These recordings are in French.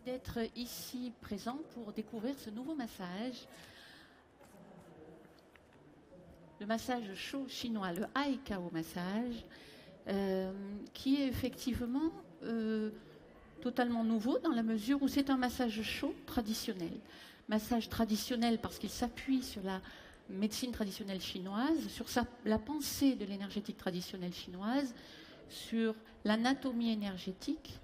d'être ici présent pour découvrir ce nouveau massage. Le massage chaud chinois, le Ai-Kao massage, qui est effectivement totalement nouveau dans la mesure où c'est un massage chaud traditionnel. Massage traditionnel parce qu'il s'appuie sur la médecine traditionnelle chinoise, sur la pensée de l'énergétique traditionnelle chinoise, sur l'anatomie énergétique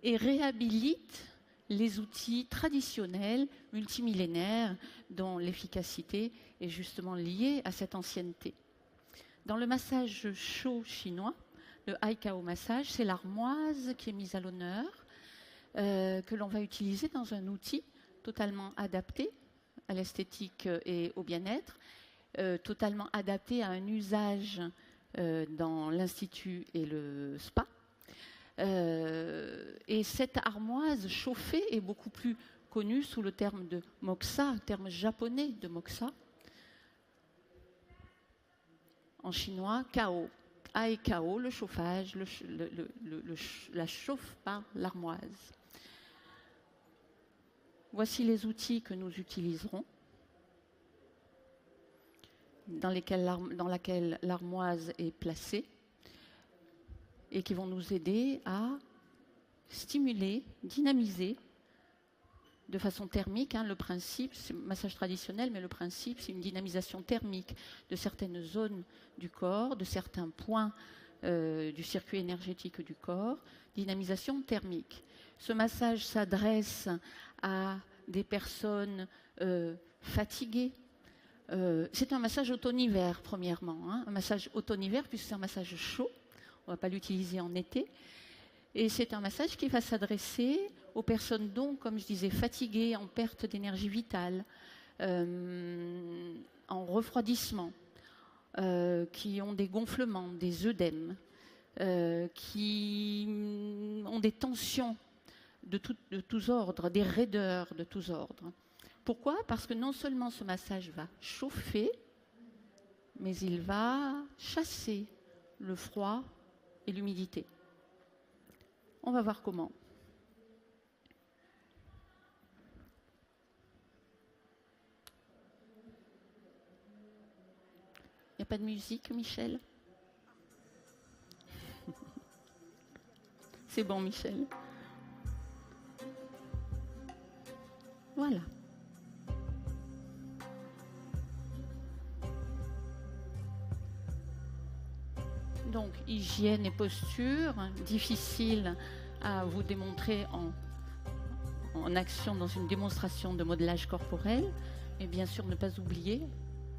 et réhabilite les outils traditionnels multimillénaires dont l'efficacité est justement liée à cette ancienneté. Dans le massage chaud chinois, le Ai-Kao massage, c'est l'armoise qui est mise à l'honneur, que l'on va utiliser dans un outil totalement adapté à l'esthétique et au bien-être, totalement adapté à un usage dans l'institut et le spa. Et cette armoise chauffée est beaucoup plus connue sous le terme de moxa, terme japonais de moxa. En chinois, kao. Ai-Kao, le chauffage, la chauffe par l'armoise. Voici les outils que nous utiliserons, dans laquelle l'armoise est placée, et qui vont nous aider à stimuler, dynamiser de façon thermique. Le principe, c'est un massage traditionnel, mais le principe, c'est une dynamisation thermique de certaines zones du corps, de certains points du circuit énergétique du corps, dynamisation thermique. Ce massage s'adresse à des personnes fatiguées. C'est un massage automne-hiver, premièrement. Un massage automne-hiver, puisque c'est un massage chaud. On ne va pas l'utiliser en été. Et c'est un massage qui va s'adresser aux personnes donc, comme je disais, fatiguées, en perte d'énergie vitale, en refroidissement, qui ont des gonflements, des œdèmes, qui ont des tensions de tous ordres, des raideurs de tous ordres. Pourquoi ? Parce que non seulement ce massage va chauffer, mais il va chasser le froid et l'humidité. On va voir comment. Il n'y a pas de musique, Michel ? C'est bon, Michel. Voilà. Donc, hygiène et posture, difficile à vous démontrer en action dans une démonstration de modelage corporel, mais bien sûr ne pas oublier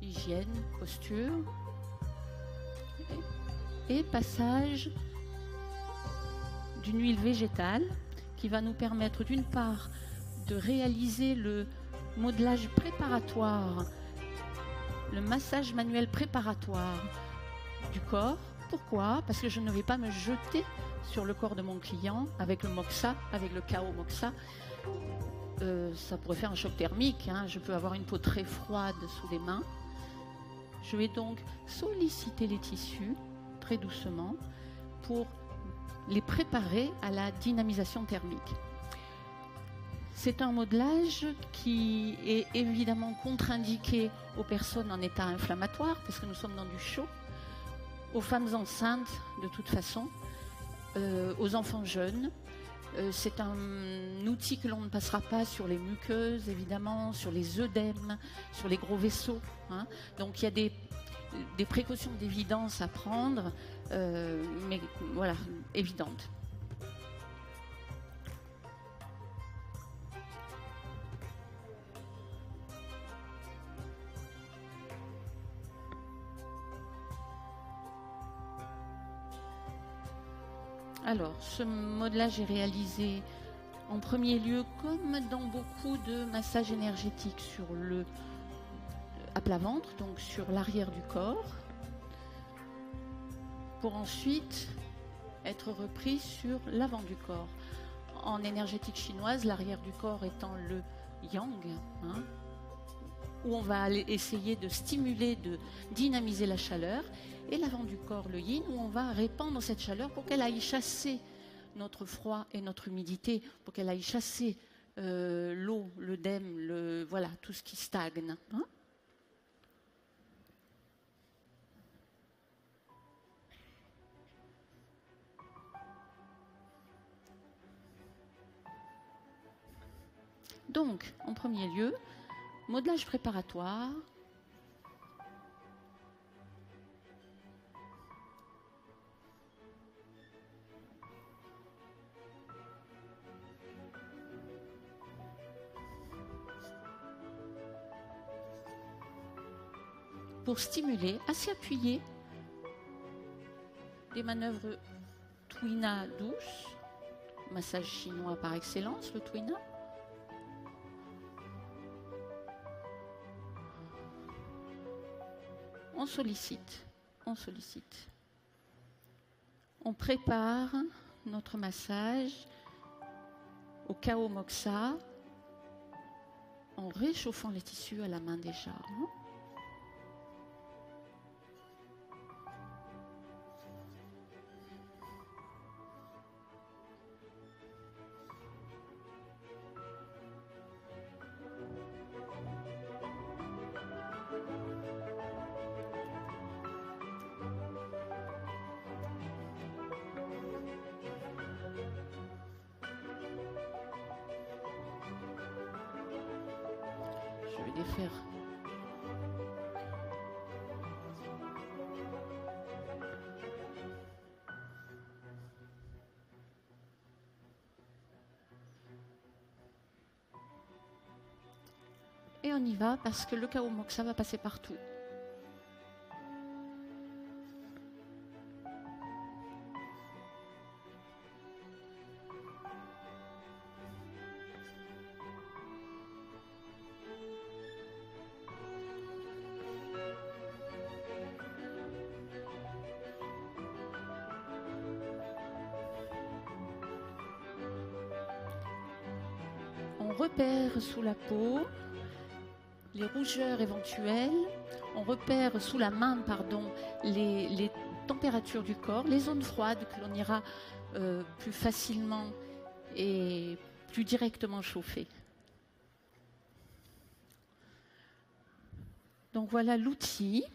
hygiène, posture et passage d'une huile végétale qui va nous permettre d'une part de réaliser le modelage préparatoire, le massage manuel préparatoire du corps. Pourquoi ? Parce que je ne vais pas me jeter sur le corps de mon client avec le moxa, avec le Kao moxa. Ça pourrait faire un choc thermique. Je peux avoir une peau très froide sous les mains. Je vais donc solliciter les tissus très doucement pour les préparer à la dynamisation thermique. C'est un modelage qui est évidemment contre-indiqué aux personnes en état inflammatoire, parce que nous sommes dans du chaud, aux femmes enceintes de toute façon, aux enfants jeunes. C'est un outil que l'on ne passera pas sur les muqueuses, évidemment, sur les œdèmes, sur les gros vaisseaux. Donc il y a des précautions d'évidence à prendre, mais voilà, évidentes. Alors, ce modelage est réalisé en premier lieu, comme dans beaucoup de massages énergétiques, à plat ventre, donc sur l'arrière du corps, pour ensuite être repris sur l'avant du corps. En énergétique chinoise, l'arrière du corps étant le yang, où on va aller essayer de stimuler, de dynamiser la chaleur, et l'avant du corps, le yin, où on va répandre cette chaleur pour qu'elle aille chasser notre froid et notre humidité pour qu'elle aille chasser l'eau, l'œdème, voilà, tout ce qui stagne. Hein. Donc, en premier lieu, modelage préparatoire. Pour stimuler, assez appuyé, des manœuvres Twina douces, massage chinois par excellence, le Twina. On sollicite, on sollicite. On prépare notre massage au Kao Moxa en réchauffant les tissus à la main déjà. Hein. Je vais les faire. Et on y va parce que le Kao Moxa va passer partout. On repère sous la peau les rougeurs éventuelles, on repère sous la main, les températures du corps, les zones froides que l'on ira plus facilement et plus directement chauffer. Donc voilà l'outil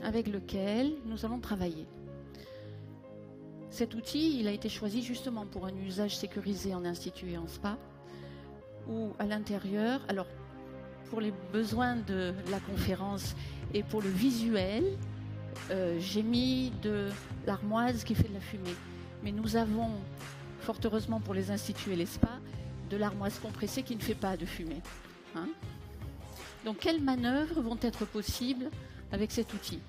avec lequel nous allons travailler. Cet outil, il a été choisi justement pour un usage sécurisé en institut et en spa, où à l'intérieur, alors pour les besoins de la conférence et pour le visuel, j'ai mis de l'armoise qui fait de la fumée. Mais nous avons, fort heureusement pour les instituts et les spas, de l'armoise compressée qui ne fait pas de fumée. Hein. Donc quelles manœuvres vont être possibles avec cet outil ?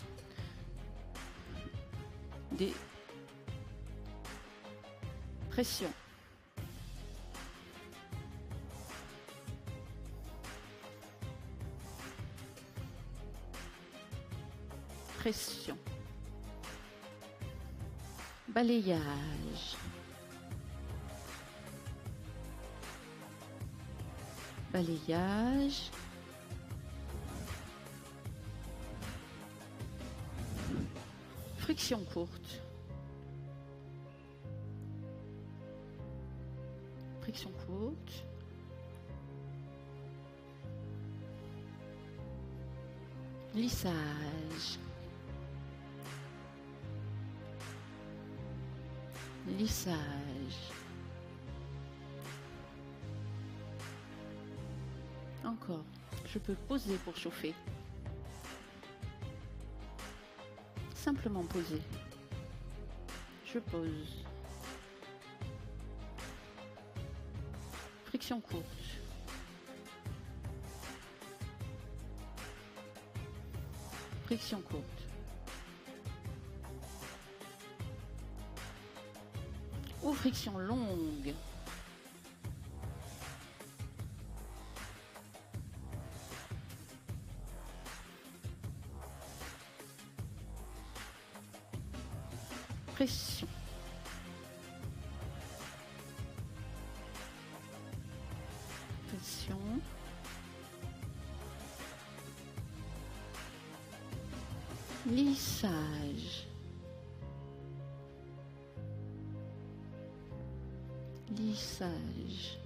Des pressions. Pression. Balayage. Balayage. Friction courte. Friction courte. Lissage. Lissage. Encore. Je peux poser pour chauffer. Simplement poser. Je pose. Friction courte. Friction courte. Ou friction longue. Pression. Pression. Lissage. lissage.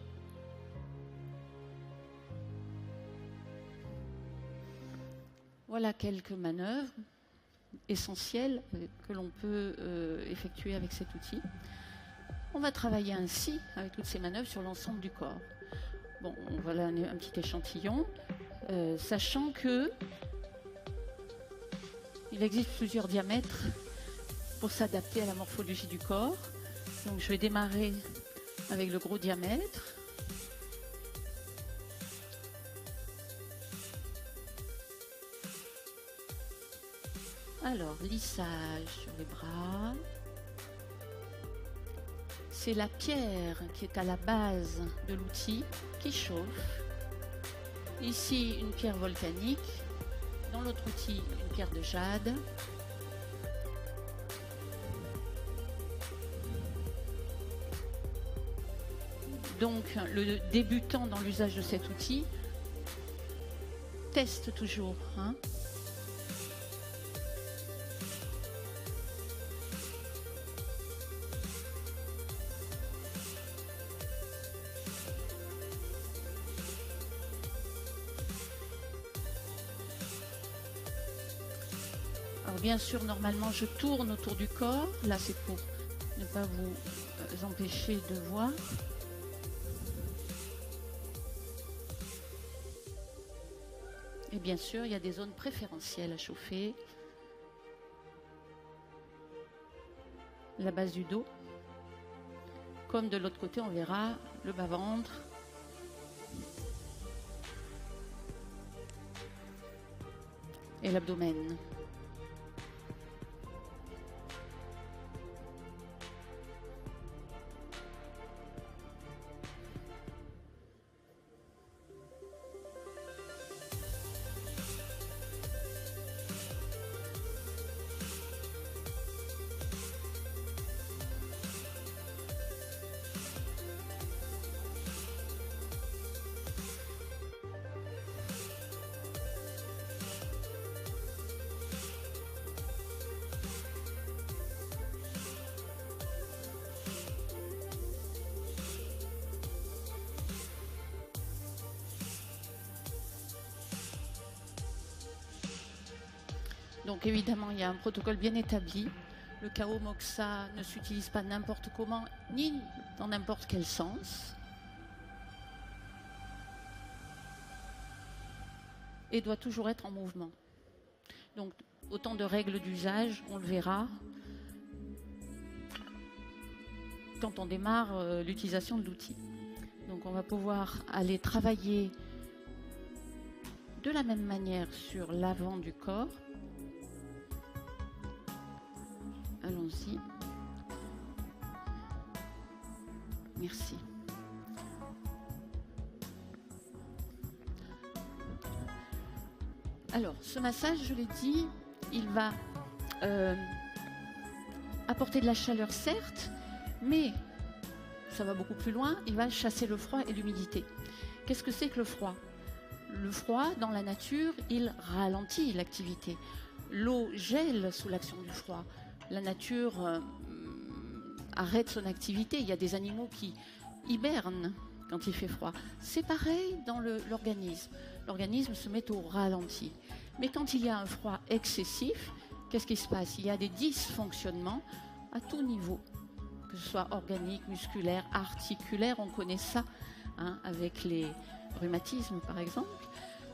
Voilà quelques manœuvres essentielles que l'on peut effectuer avec cet outil. On va travailler ainsi, avec toutes ces manœuvres, sur l'ensemble du corps. Bon, voilà un petit échantillon, sachant que il existe plusieurs diamètres pour s'adapter à la morphologie du corps. Donc je vais démarrer avec le gros diamètre. Alors, lissage sur les bras. C'est la pierre qui est à la base de l'outil qui chauffe. Ici, une pierre volcanique. Dans l'autre outil, une pierre de jade. Donc, le débutant dans l'usage de cet outil teste toujours. Alors bien sûr, normalement, je tourne autour du corps. Là, c'est pour ne pas vous empêcher de voir. Et bien sûr, il y a des zones préférentielles à chauffer. La base du dos. Comme de l'autre côté, on verra le bas-ventre. Et l'abdomen. Donc évidemment, il y a un protocole bien établi. Le Kao Moxa ne s'utilise pas n'importe comment, ni dans n'importe quel sens. Et doit toujours être en mouvement. Donc autant de règles d'usage, on le verra quand on démarre l'utilisation de l'outil. Donc on va pouvoir aller travailler de la même manière sur l'avant du corps. Allons-y. Merci. Alors, ce massage, je l'ai dit, il va apporter de la chaleur, certes, mais ça va beaucoup plus loin, il va chasser le froid et l'humidité. Qu'est-ce que c'est que le froid? Le froid, dans la nature, il ralentit l'activité. L'eau gèle sous l'action du froid. La nature arrête son activité. Il y a des animaux qui hibernent quand il fait froid. C'est pareil dans l'organisme. L'organisme se met au ralenti. Mais quand il y a un froid excessif, qu'est-ce qui se passe? Il y a des dysfonctionnements à tout niveau, que ce soit organique, musculaire, articulaire. On connaît ça avec les rhumatismes, par exemple.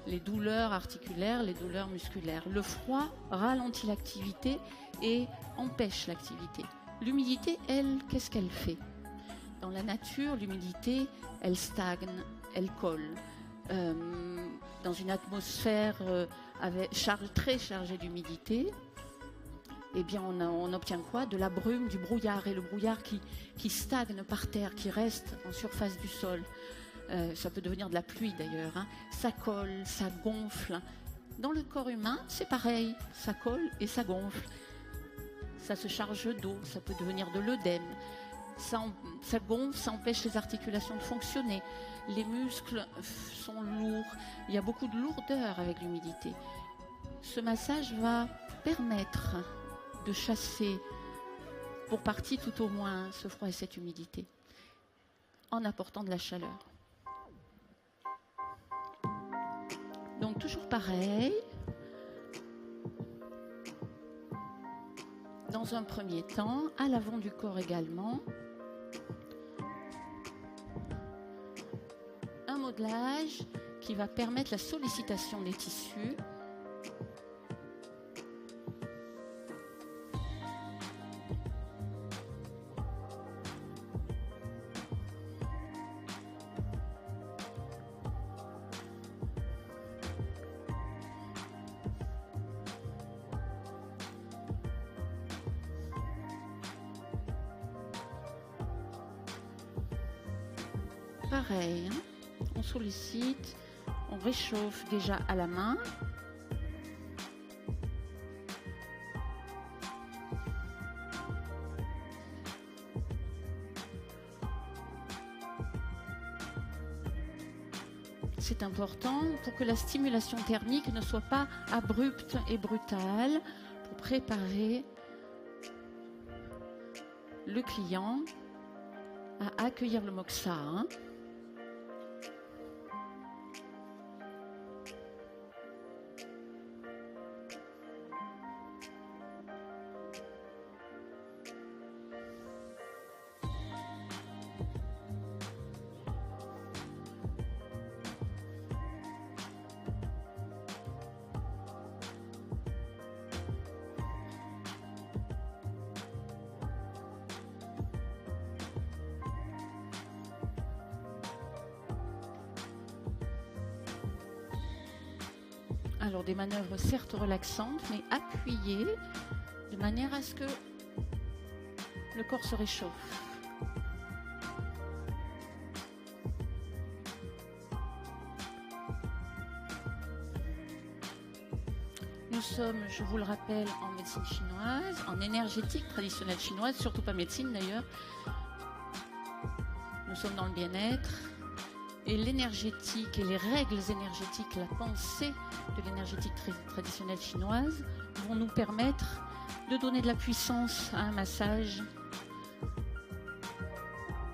Les douleurs articulaires, les douleurs musculaires. Le froid ralentit l'activité et empêche l'activité. L'humidité, elle, qu'est-ce qu'elle fait? Dans la nature, l'humidité, elle stagne, elle colle. Dans une atmosphère très chargée d'humidité, eh bien on obtient quoi? De la brume, du brouillard. Et le brouillard qui stagne par terre, qui reste en surface du sol. Ça peut devenir de la pluie d'ailleurs, ça colle, ça gonfle. Dans le corps humain, c'est pareil, ça colle et ça gonfle. Ça se charge d'eau, ça peut devenir de l'œdème. Ça gonfle, ça empêche les articulations de fonctionner. Les muscles sont lourds, il y a beaucoup de lourdeur avec l'humidité. Ce massage va permettre de chasser, pour partie tout au moins, ce froid et cette humidité. en apportant de la chaleur. Donc toujours pareil. Dans un premier temps, à l'avant du corps également, un modelage qui va permettre la sollicitation des tissus. Pareil, hein, on sollicite, on réchauffe déjà à la main. C'est important pour que la stimulation thermique ne soit pas abrupte et brutale, pour préparer le client à accueillir le moxa. Hein. Alors des manœuvres certes relaxantes, mais appuyées de manière à ce que le corps se réchauffe. Nous sommes, je vous le rappelle, en médecine chinoise, en énergétique traditionnelle chinoise, surtout pas médecine d'ailleurs. Nous sommes dans le bien-être. Et l'énergétique et les règles énergétiques, la pensée de l'énergétique traditionnelle chinoise vont nous permettre de donner de la puissance à un massage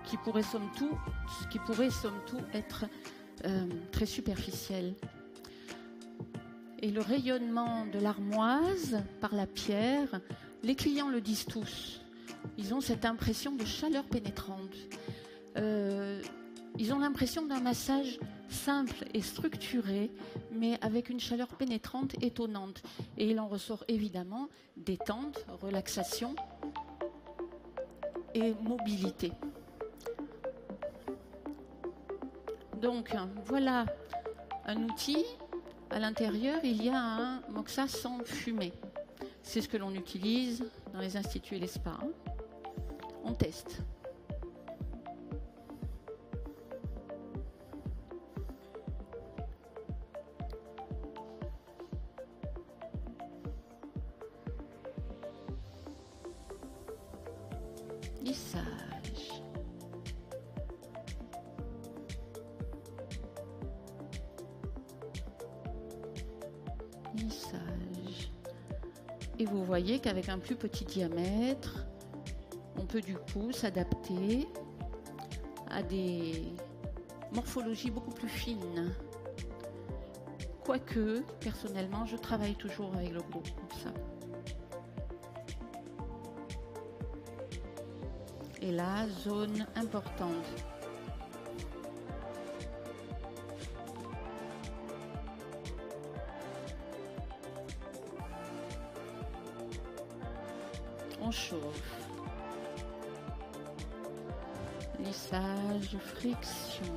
qui pourrait somme toute être très superficiel. Et le rayonnement de l'armoise par la pierre, les clients le disent tous, ils ont cette impression de chaleur pénétrante. Ils ont l'impression d'un massage simple et structuré, mais avec une chaleur pénétrante étonnante. Et il en ressort évidemment détente, relaxation et mobilité. Donc voilà un outil. À l'intérieur, il y a un moxa sans fumée. C'est ce que l'on utilise dans les instituts et les spas. On teste. Lissage. Lissage. Et vous voyez qu'avec un plus petit diamètre, on peut du coup s'adapter à des morphologies beaucoup plus fines. Quoique, personnellement, je travaille toujours avec le gros comme ça. Et là, zone importante. On chauffe. Lissage, friction.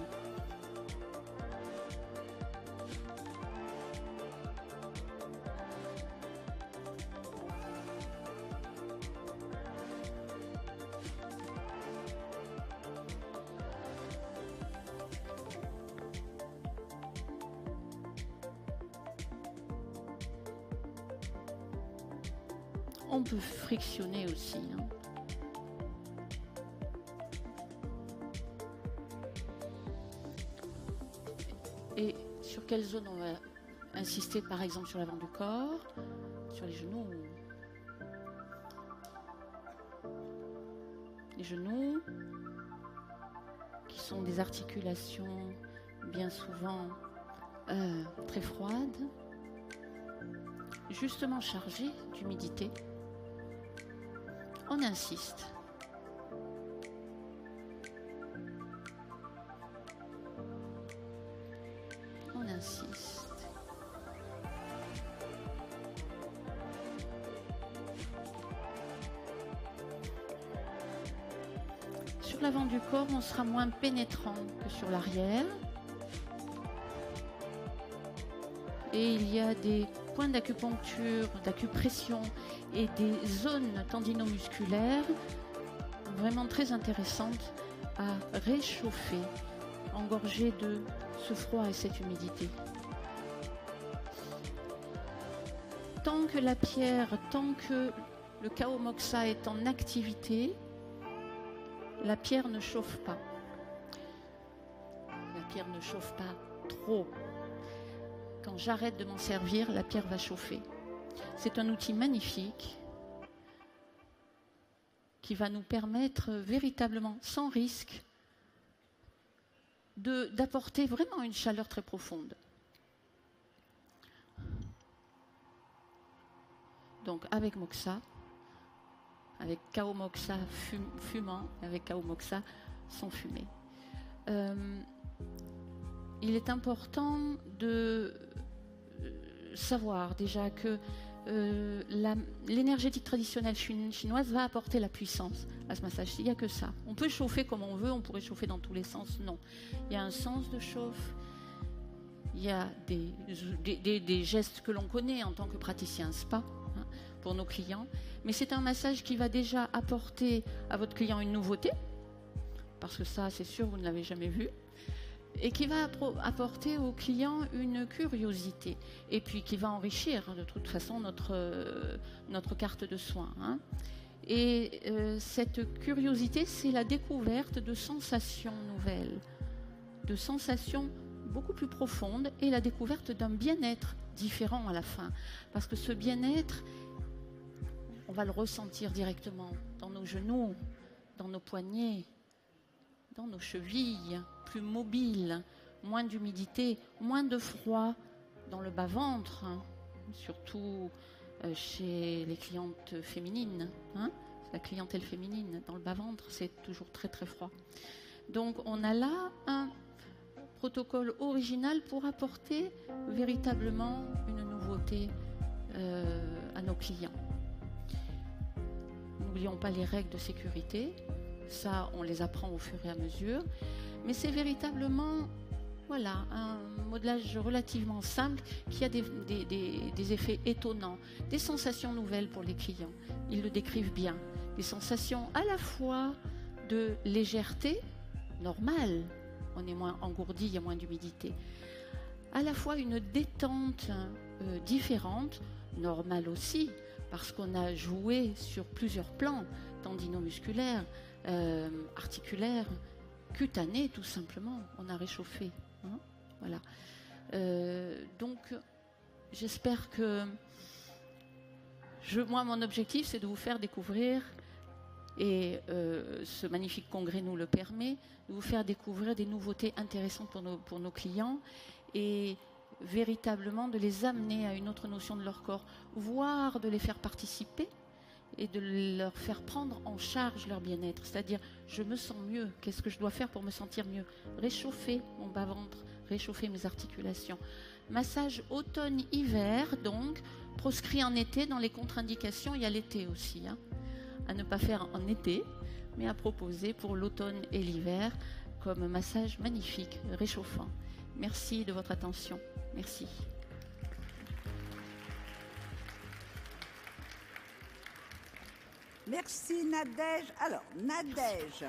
On peut frictionner aussi. Hein. Et sur quelle zone on va insister, par exemple sur l'avant du corps, sur les genoux. Les genoux qui sont des articulations bien souvent très froides, justement chargées d'humidité. On insiste. On insiste. Sur l'avant du corps, on sera moins pénétrant que sur l'arrière. Et il y a des points d'acupuncture, d'acupression et des zones tendinomusculaires vraiment très intéressantes à réchauffer, engorgées de ce froid et cette humidité. Tant que la pierre, tant que le Kao Moxa est en activité, la pierre ne chauffe pas. La pierre ne chauffe pas trop. Quand j'arrête de m'en servir, la pierre va chauffer. C'est un outil magnifique qui va nous permettre véritablement, sans risque, d'apporter vraiment une chaleur très profonde. Donc avec Moxa, avec Kao Moxa fumant, avec Kao Moxa sans fumer. Il est important de savoir déjà que l'énergétique traditionnelle chinoise va apporter la puissance à ce massage. Il n'y a que ça. On peut chauffer comme on veut, on pourrait chauffer dans tous les sens. Non. Il y a un sens de chauffe. Il y a des gestes que l'on connaît en tant que praticien spa pour nos clients. Mais c'est un massage qui va déjà apporter à votre client une nouveauté, parce que ça, c'est sûr, vous ne l'avez jamais vu, et qui va apporter au client une curiosité, et puis qui va enrichir de toute façon notre carte de soins. Et cette curiosité, c'est la découverte de sensations nouvelles, de sensations beaucoup plus profondes, et la découverte d'un bien-être différent à la fin. Parce que ce bien-être, on va le ressentir directement dans nos genoux, dans nos poignets, dans nos chevilles, plus mobiles, moins d'humidité, moins de froid dans le bas-ventre, surtout chez les clientes féminines. La clientèle féminine, dans le bas-ventre, c'est toujours très très froid. Donc on a là un protocole original pour apporter véritablement une nouveauté à nos clients. N'oublions pas les règles de sécurité, ça on les apprend au fur et à mesure, mais c'est véritablement voilà, un modelage relativement simple qui a des effets étonnants, des sensations nouvelles pour les clients. Ils le décrivent bien, des sensations à la fois de légèreté normale, on est moins engourdi, il y a moins d'humidité, à la fois une détente différente, normale aussi, parce qu'on a joué sur plusieurs plans, tendinomusculaires, articulaires, cutanés tout simplement, on a réchauffé. Voilà. Donc, j'espère que moi, mon objectif, c'est de vous faire découvrir, et ce magnifique congrès nous le permet, de vous faire découvrir des nouveautés intéressantes pour nos clients, et véritablement de les amener à une autre notion de leur corps, voire de les faire participer et de leur faire prendre en charge leur bien-être. C'est-à-dire, je me sens mieux, qu'est-ce que je dois faire pour me sentir mieux? Réchauffer mon bas-ventre, réchauffer mes articulations. Massage automne-hiver, donc, proscrit en été. Dans les contre-indications, il y a l'été aussi, à ne pas faire en été, mais à proposer pour l'automne et l'hiver comme massage magnifique, réchauffant. Merci de votre attention. Merci. Merci Nadège. Alors, Nadège,